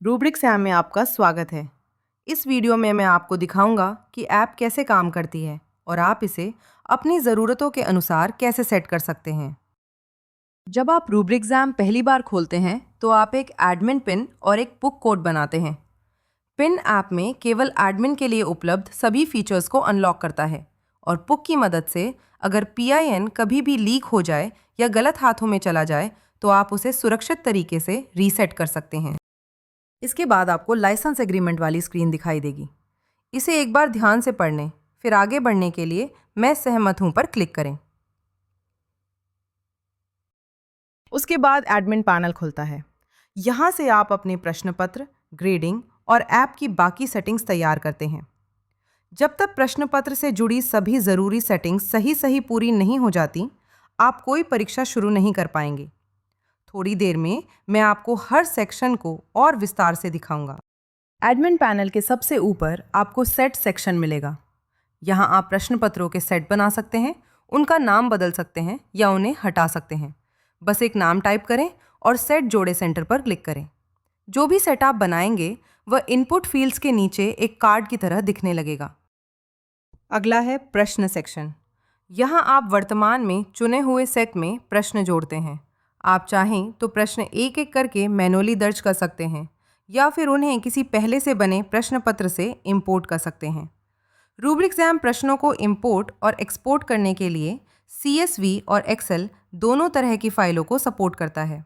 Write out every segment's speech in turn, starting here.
Rubric exam में आपका स्वागत है। इस वीडियो में मैं आपको दिखाऊंगा कि ऐप कैसे काम करती है और आप इसे अपनी ज़रूरतों के अनुसार कैसे सेट कर सकते हैं। जब आप रूब्रिक एग्जाम पहली बार खोलते हैं तो आप एक एडमिन पिन और एक बुक कोड बनाते हैं। पिन ऐप में केवल एडमिन के लिए उपलब्ध सभी फीचर्स को अनलॉक करता है और बुक की मदद से अगर PIN कभी भी लीक हो जाए या गलत हाथों में चला जाए तो आप उसे सुरक्षित तरीके से रीसेट कर सकते हैं। इसके बाद आपको लाइसेंस एग्रीमेंट वाली स्क्रीन दिखाई देगी। इसे एक बार ध्यान से पढ़ लें, फिर आगे बढ़ने के लिए मैं सहमत हूं पर क्लिक करें। उसके बाद एडमिन पैनल खुलता है। यहाँ से आप अपने प्रश्न पत्र, ग्रेडिंग और ऐप की बाकी सेटिंग्स तैयार करते हैं। जब तक प्रश्न पत्र से जुड़ी सभी ज़रूरी सेटिंग्स सही पूरी नहीं हो जाती, आप कोई परीक्षा शुरू नहीं कर पाएंगे। थोड़ी देर में मैं आपको हर सेक्शन को और विस्तार से दिखाऊंगा। एडमिन पैनल के सबसे ऊपर आपको सेट सेक्शन मिलेगा। यहाँ आप प्रश्न पत्रों के सेट बना सकते हैं, उनका नाम बदल सकते हैं या उन्हें हटा सकते हैं। बस एक नाम टाइप करें और सेट जोड़े सेंटर पर क्लिक करें। जो भी सेट आप बनाएंगे वह इनपुट फील्ड्स के नीचे एक कार्ड की तरह दिखने लगेगा। अगला है प्रश्न सेक्शन। यहाँ आप वर्तमान में चुने हुए सेट में प्रश्न जोड़ते हैं। आप चाहें तो प्रश्न एक एक करके मैनुअली दर्ज कर सकते हैं या फिर उन्हें किसी पहले से बने प्रश्न पत्र से इंपोर्ट कर सकते हैं। रूब्रिक एग्जाम प्रश्नों को इंपोर्ट और एक्सपोर्ट करने के लिए CSV और एक्सेल दोनों तरह की फाइलों को सपोर्ट करता है।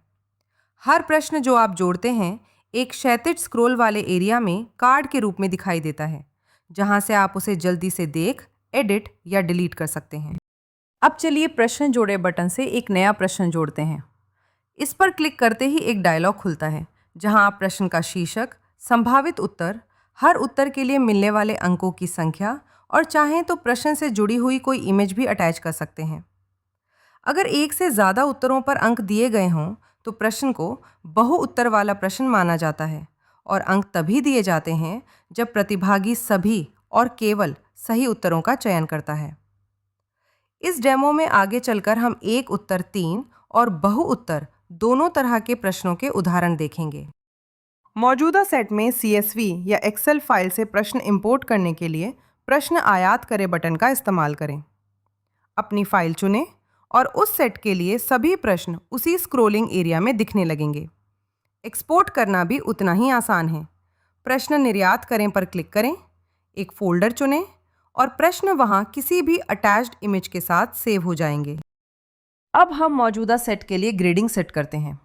हर प्रश्न जो आप जोड़ते हैं एक क्षैतिज स्क्रॉल वाले एरिया में कार्ड के रूप में दिखाई देता है, जहां से आप उसे जल्दी से देख, एडिट या डिलीट कर सकते हैं। अब चलिए प्रश्न जोड़े बटन से एक नया प्रश्न जोड़ते हैं। इस पर क्लिक करते ही एक डायलॉग खुलता है, जहां आप प्रश्न का शीर्षक, संभावित उत्तर, हर उत्तर के लिए मिलने वाले अंकों की संख्या और चाहें तो प्रश्न से जुड़ी हुई कोई इमेज भी अटैच कर सकते हैं। अगर एक से ज़्यादा उत्तरों पर अंक दिए गए हों तो प्रश्न को बहु उत्तर वाला प्रश्न माना जाता है और अंक तभी दिए जाते हैं जब प्रतिभागी सभी और केवल सही उत्तरों का चयन करता है। इस डेमो में आगे चलकर हम एक उत्तर 3 और बहु उत्तर दोनों तरह के प्रश्नों के उदाहरण देखेंगे। मौजूदा सेट में CSV या एक्सेल फाइल से प्रश्न इंपोर्ट करने के लिए प्रश्न आयात करें बटन का इस्तेमाल करें। अपनी फाइल चुनें और उस सेट के लिए सभी प्रश्न उसी स्क्रोलिंग एरिया में दिखने लगेंगे। एक्सपोर्ट करना भी उतना ही आसान है। प्रश्न निर्यात करें पर क्लिक करें, एक फोल्डर चुनें और प्रश्न वहां किसी भी अटैच्ड इमेज के साथ सेव हो जाएंगे। अब हम मौजूदा सेट के लिए ग्रेडिंग सेट करते हैं।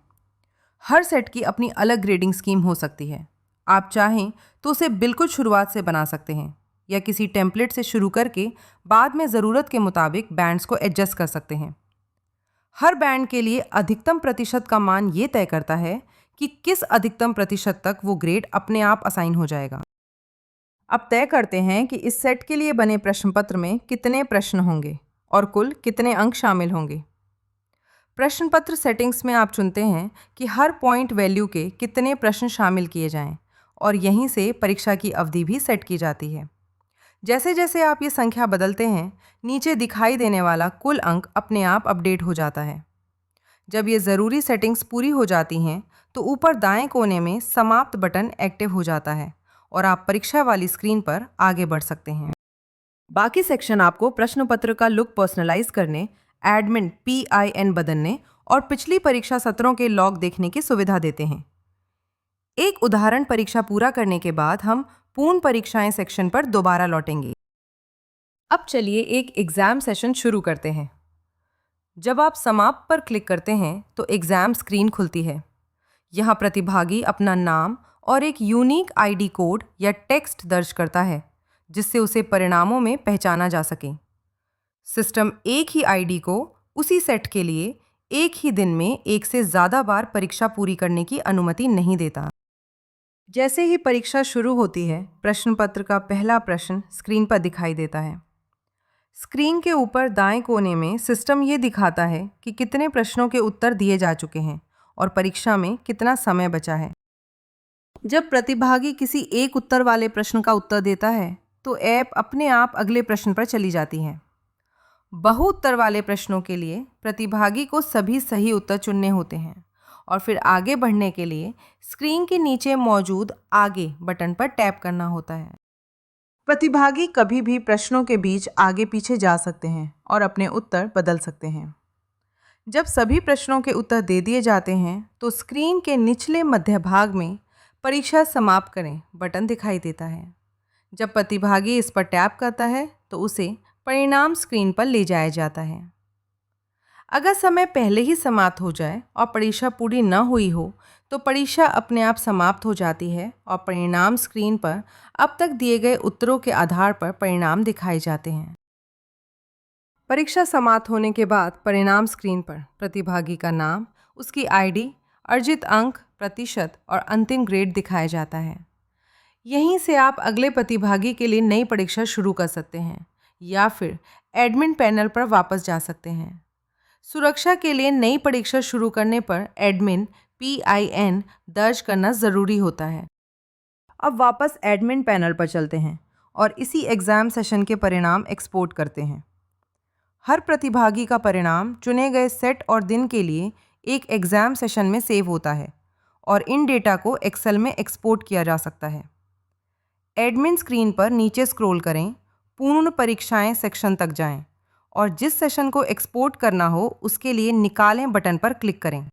हर सेट की अपनी अलग ग्रेडिंग स्कीम हो सकती है। आप चाहें तो उसे बिल्कुल शुरुआत से बना सकते हैं या किसी टेम्पलेट से शुरू करके बाद में ज़रूरत के मुताबिक बैंड्स को एडजस्ट कर सकते हैं। हर बैंड के लिए अधिकतम प्रतिशत का मान ये तय करता है कि किस अधिकतम प्रतिशत तक वो ग्रेड अपने आप असाइन हो जाएगा। अब तय करते हैं कि इस सेट के लिए बने प्रश्न पत्र में कितने प्रश्न होंगे और कुल कितने अंक शामिल होंगे। प्रश्न पत्र सेटिंग्स में आप चुनते हैं कि हर पॉइंट वैल्यू के कितने प्रश्न शामिल किए जाएं और यहीं से परीक्षा की अवधि भी सेट की जाती है। जैसे जैसे आप ये संख्या बदलते हैं, नीचे दिखाई देने वाला कुल अंक अपने आप अपडेट हो जाता है। जब ये ज़रूरी सेटिंग्स पूरी हो जाती हैं तो ऊपर दाएं कोने में समाप्त बटन एक्टिव हो जाता है और आप परीक्षा वाली स्क्रीन पर आगे बढ़ सकते हैं। बाकी सेक्शन आपको प्रश्न पत्र का लुक पर्सनलाइज करने, एडमिन PIN बदलने और पिछली परीक्षा सत्रों के लॉग देखने की सुविधा देते हैं। एक उदाहरण परीक्षा पूरा करने के बाद हम पूर्ण परीक्षाएं सेक्शन पर दोबारा लौटेंगे। अब चलिए एक एग्जाम सेशन शुरू करते हैं। जब आप समाप्त पर क्लिक करते हैं तो एग्जाम स्क्रीन खुलती है। यहाँ प्रतिभागी अपना नाम और एक यूनिक ID कोड या टेक्स्ट दर्ज करता है, जिससे उसे परिणामों में पहचाना जा सके। सिस्टम एक ही ID को उसी सेट के लिए एक ही दिन में एक से ज़्यादा बार परीक्षा पूरी करने की अनुमति नहीं देता। जैसे ही परीक्षा शुरू होती है, प्रश्न पत्र का पहला प्रश्न स्क्रीन पर दिखाई देता है। स्क्रीन के ऊपर दाएं कोने में सिस्टम ये दिखाता है कि कितने प्रश्नों के उत्तर दिए जा चुके हैं और परीक्षा में कितना समय बचा है। जब प्रतिभागी किसी एक उत्तर वाले प्रश्न का उत्तर देता है तो ऐप अपने आप अगले प्रश्न पर चली जाती है। बहु उत्तर वाले प्रश्नों के लिए प्रतिभागी को सभी सही उत्तर चुनने होते हैं और फिर आगे बढ़ने के लिए स्क्रीन के नीचे मौजूद आगे बटन पर टैप करना होता है। प्रतिभागी कभी भी प्रश्नों के बीच आगे पीछे जा सकते हैं और अपने उत्तर बदल सकते हैं। जब सभी प्रश्नों के उत्तर दे दिए जाते हैं तो स्क्रीन के निचले मध्य भाग में परीक्षा समाप्त करें बटन दिखाई देता है। जब प्रतिभागी इस पर टैप करता है तो उसे परिणाम स्क्रीन पर ले जाया जाता है। अगर समय पहले ही समाप्त हो जाए और परीक्षा पूरी न हुई हो तो परीक्षा अपने आप समाप्त हो जाती है और परिणाम स्क्रीन पर अब तक दिए गए उत्तरों के आधार पर परिणाम दिखाए जाते हैं। परीक्षा समाप्त होने के बाद परिणाम स्क्रीन पर प्रतिभागी का नाम, उसकी आईडी, अर्जित अंक, प्रतिशत और अंतिम ग्रेड दिखाया जाता है। यहीं से आप अगले प्रतिभागी के लिए नई परीक्षा शुरू कर सकते हैं या फिर एडमिन पैनल पर वापस जा सकते हैं। सुरक्षा के लिए नई परीक्षा शुरू करने पर एडमिन PIN दर्ज करना ज़रूरी होता है। अब वापस एडमिन पैनल पर चलते हैं और इसी एग्ज़ाम सेशन के परिणाम एक्सपोर्ट करते हैं। हर प्रतिभागी का परिणाम चुने गए सेट और दिन के लिए एक एग्ज़ाम सेशन में सेव होता है और इन डेटा को एक्सेल में एक्सपोर्ट किया जा सकता है। एडमिन स्क्रीन पर नीचे स्क्रॉल करें, पूर्ण परीक्षाएं सेक्शन तक जाएं और जिस सेशन को एक्सपोर्ट करना हो उसके लिए निकालें बटन पर क्लिक करें।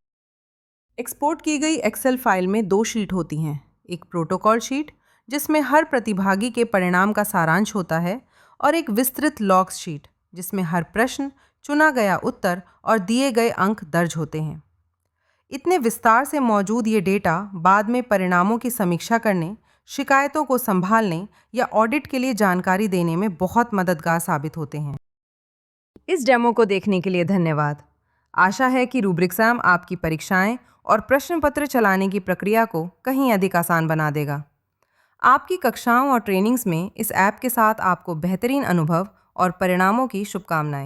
एक्सपोर्ट की गई एक्सेल फाइल में 2 शीट होती हैं, एक प्रोटोकॉल शीट जिसमें हर प्रतिभागी के परिणाम का सारांश होता है और एक विस्तृत लॉग्स शीट जिसमें हर प्रश्न, चुना गया उत्तर और दिए गए अंक दर्ज होते हैं। इतने विस्तार से मौजूद ये डेटा बाद में परिणामों की समीक्षा करने, शिकायतों को संभालने या ऑडिट के लिए जानकारी देने में बहुत मददगार साबित होते हैं। इस डेमो को देखने के लिए धन्यवाद। आशा है कि रूब्रिक्सैम आपकी परीक्षाएं और प्रश्न पत्र चलाने की प्रक्रिया को कहीं अधिक आसान बना देगा। आपकी कक्षाओं और ट्रेनिंग्स में इस ऐप के साथ आपको बेहतरीन अनुभव और परिणामों की शुभकामनाएं।